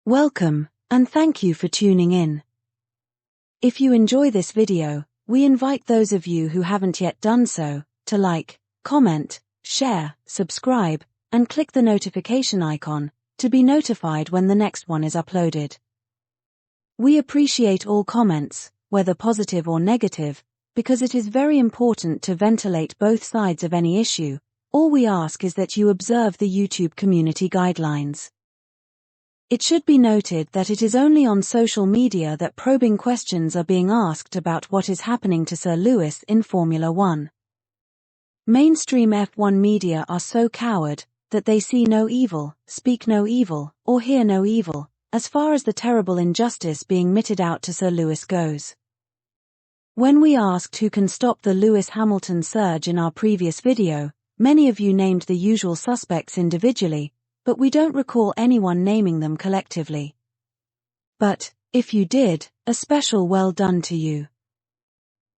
Welcome, and thank you for tuning in. If you enjoy this video, we invite those of you who haven't yet done so, to like, comment, share, subscribe, and click the notification icon, to be notified when the next one is uploaded. We appreciate all comments, whether positive or negative, because it is very important to ventilate both sides of any issue. All we ask is that you observe the YouTube community guidelines. It should be noted that it is only on social media that probing questions are being asked about what is happening to Sir Lewis in Formula One. Mainstream F1 media are so coward that they see no evil, speak no evil, or hear no evil, as far as the terrible injustice being meted out to Sir Lewis goes. When we asked who can stop the Lewis-Hamilton surge in our previous video, many of you named the usual suspects individually, but we don't recall anyone naming them collectively. But, if you did, a special well done to you.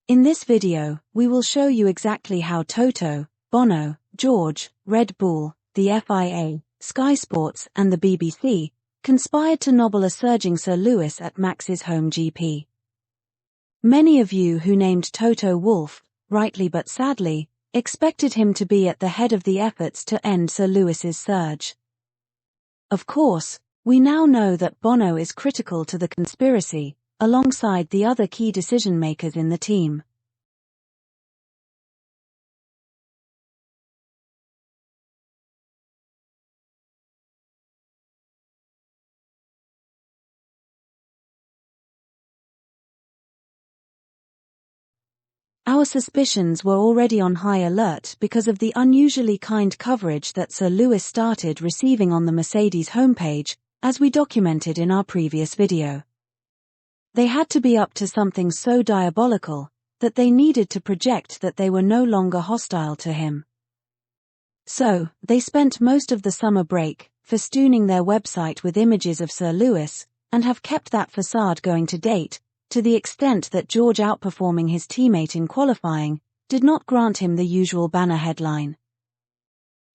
In this video, we will show you exactly how Toto, Bono, George, Red Bull, the FIA, Sky Sports and the BBC conspired to nobble a surging Sir Lewis at Max's home GP. Many of you who named Toto Wolff, rightly but sadly, expected him to be at the head of the efforts to end Sir Lewis's surge. Of course, we now know that Bono is critical to the conspiracy, alongside the other key decision-makers in the team. Our suspicions were already on high alert because of the unusually kind coverage that Sir Lewis started receiving on the Mercedes homepage, as we documented in our previous video. They had to be up to something so diabolical that they needed to project that they were no longer hostile to him. So, they spent most of the summer break festooning their website with images of Sir Lewis, and have kept that facade going to date, to the extent that George outperforming his teammate in qualifying did not grant him the usual banner headline.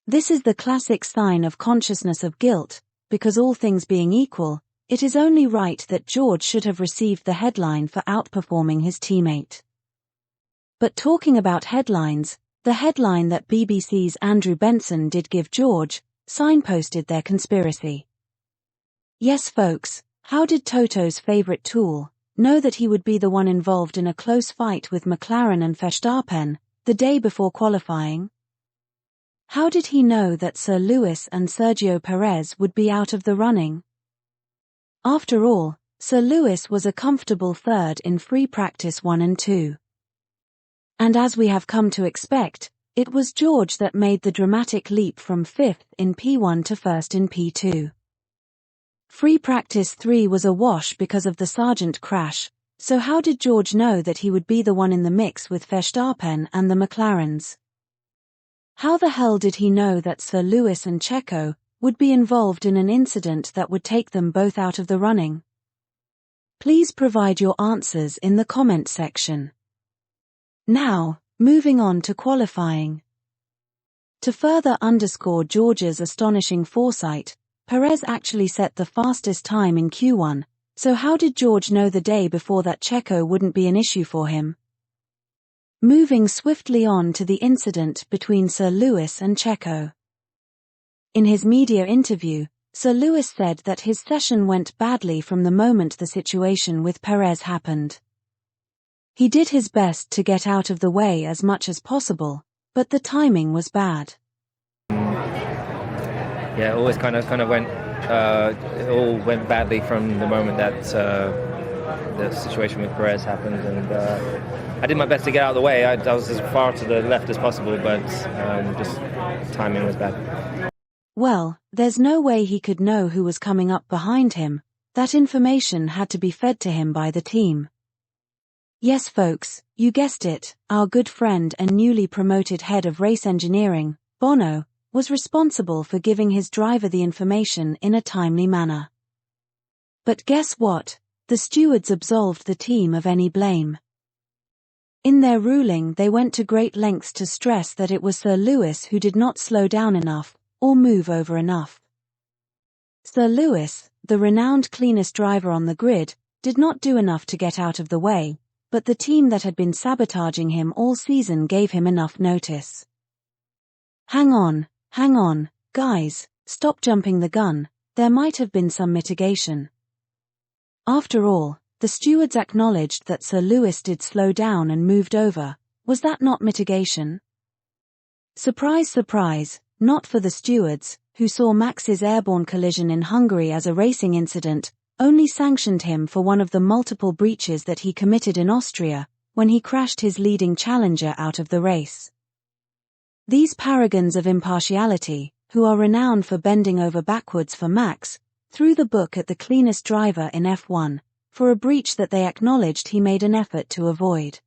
This is the classic sign of consciousness of guilt, because all things being equal, it is only right that George should have received the headline for outperforming his teammate. But talking about headlines, the headline that BBC's Andrew Benson did give George signposted their conspiracy. Yes folks, how did Toto's favourite tool know that he would be the one involved in a close fight with McLaren and Verstappen the day before qualifying? How did he know that Sir Lewis and Sergio Perez would be out of the running? After all, Sir Lewis was a comfortable third in free practice 1 and 2. And as we have come to expect, it was George that made the dramatic leap from 5th in P1 to 1st in P2. Free practice 3 was a wash because of the Sargent crash, so how did George know that he would be the one in the mix with Verstappen and the McLarens? How the hell did he know that Sir Lewis and Checo would be involved in an incident that would take them both out of the running? Please provide your answers in the comment section. Now, moving on to qualifying. To further underscore George's astonishing foresight, Perez actually set the fastest time in Q1, so how did George know the day before that Checo wouldn't be an issue for him? Moving swiftly on to the incident between Sir Lewis and Checo. In his media interview, Sir Lewis said that his session went badly from the moment the situation with Perez happened. He did his best to get out of the way as much as possible, but the timing was bad. Yeah, it always kind of went, it all went badly from the moment that the situation with Perez happened, and I did my best to get out of the way. I was as far to the left as possible, but just timing was bad. Well, there's no way he could know who was coming up behind him. That information had to be fed to him by the team. Yes folks, you guessed it, our good friend and newly promoted head of race engineering, Bono, was responsible for giving his driver the information in a timely manner. But guess what? The stewards absolved the team of any blame. In their ruling, they went to great lengths to stress that it was Sir Lewis who did not slow down enough, or move over enough. Sir Lewis, the renowned cleanest driver on the grid, did not do enough to get out of the way, but the team that had been sabotaging him all season gave him enough notice. Hang on, guys, stop jumping the gun, there might have been some mitigation. After all, the stewards acknowledged that Sir Lewis did slow down and moved over. Was that not mitigation? Surprise, surprise, not for the stewards, who saw Max's airborne collision in Hungary as a racing incident, only sanctioned him for one of the multiple breaches that he committed in Austria, when he crashed his leading challenger out of the race. These paragons of impartiality, who are renowned for bending over backwards for Max, threw the book at the cleanest driver in F1, for a breach that they acknowledged he made an effort to avoid.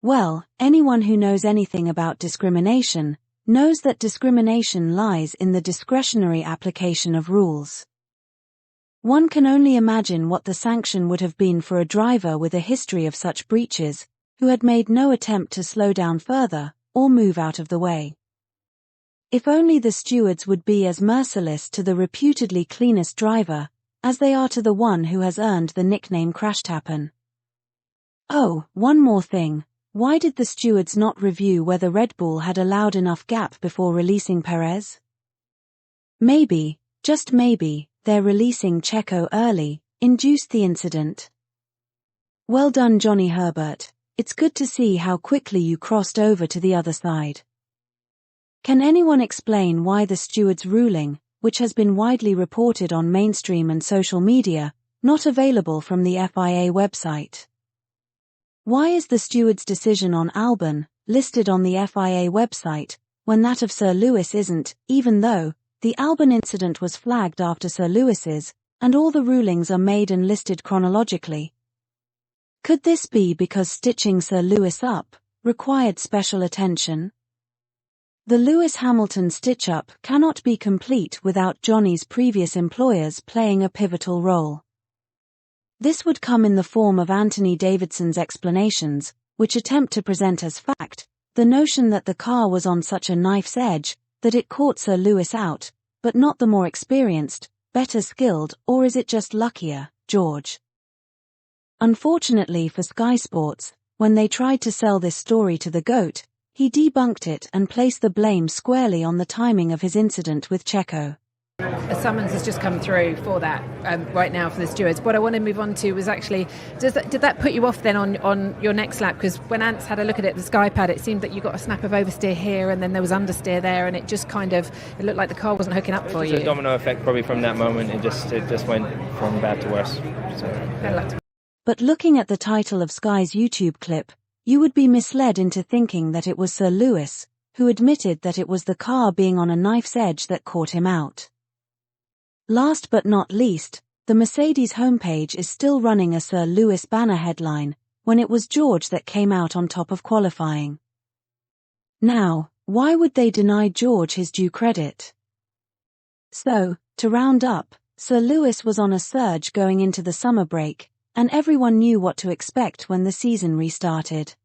Well, anyone who knows anything about discrimination knows that discrimination lies in the discretionary application of rules. One can only imagine what the sanction would have been for a driver with a history of such breaches, who had made no attempt to slow down further, or move out of the way. If only the stewards would be as merciless to the reputedly cleanest driver, as they are to the one who has earned the nickname Crashtappen. Oh, one more thing, why did the stewards not review whether Red Bull had allowed enough gap before releasing Perez? Maybe, just maybe, their releasing Checo early induced the incident. Well done, Johnny Herbert. It's good to see how quickly you crossed over to the other side. Can anyone explain why the stewards' ruling, which has been widely reported on mainstream and social media, not available from the FIA website? Why is the stewards' decision on Albon listed on the FIA website, when that of Sir Lewis isn't, even though the Albon incident was flagged after Sir Lewis's, and all the rulings are made and listed chronologically? Could this be because stitching Sir Lewis up required special attention? The Lewis-Hamilton stitch-up cannot be complete without Johnny's previous employers playing a pivotal role. This would come in the form of Anthony Davidson's explanations, which attempt to present as fact the notion that the car was on such a knife's edge that it caught Sir Lewis out, but not the more experienced, better skilled, or is it just luckier, George? Unfortunately for Sky Sports, when they tried to sell this story to the GOAT, he debunked it and placed the blame squarely on the timing of his incident with Checo. A summons has just come through for that right now for the stewards. What I want to move on to was actually, did that put you off then on your next lap? Because when Ants had a look at it, the Sky Pad, it seemed that you got a snap of oversteer here and then there was understeer there, and it just it looked like the car wasn't hooking up for you. It was a domino effect probably from that moment. It just went from bad to worse. So. But looking at the title of Sky's YouTube clip, you would be misled into thinking that it was Sir Lewis, who admitted that it was the car being on a knife's edge that caught him out. Last but not least, the Mercedes homepage is still running a Sir Lewis banner headline, when it was George that came out on top of qualifying. Now, why would they deny George his due credit? So, to round up, Sir Lewis was on a surge going into the summer break, and everyone knew what to expect when the season restarted.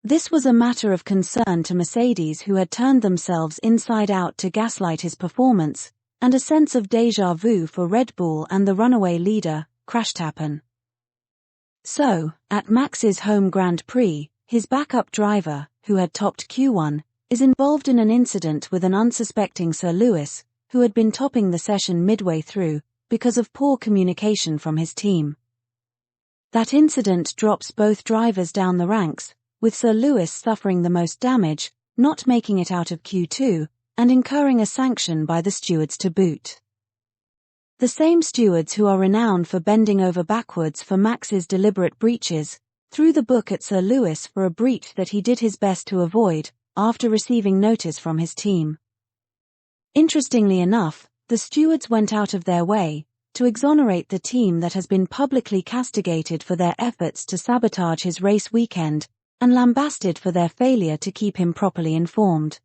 This was a matter of concern to Mercedes, who had turned themselves inside out to gaslight his performance, and a sense of déjà vu for Red Bull and the runaway leader, Crashtappen. So, at Max's home Grand Prix, his backup driver, who had topped Q1, is involved in an incident with an unsuspecting Sir Lewis, who had been topping the session midway through, because of poor communication from his team. That incident drops both drivers down the ranks, with Sir Lewis suffering the most damage, not making it out of Q2, and incurring a sanction by the stewards to boot. The same stewards who are renowned for bending over backwards for Max's deliberate breaches, threw the book at Sir Lewis for a breach that he did his best to avoid, after receiving notice from his team. Interestingly enough, the stewards went out of their way to exonerate the team that has been publicly castigated for their efforts to sabotage his race weekend, and lambasted for their failure to keep him properly informed.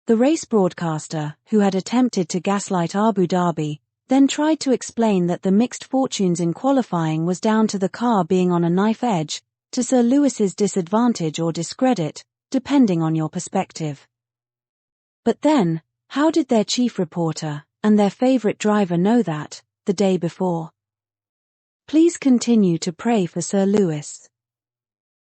The race broadcaster, who had attempted to gaslight Abu Dhabi, then tried to explain that the mixed fortunes in qualifying was down to the car being on a knife edge, to Sir Lewis's disadvantage or discredit, depending on your perspective. But then, how did their chief reporter, and their favourite driver know that, the day before. Please continue to pray for Sir Lewis.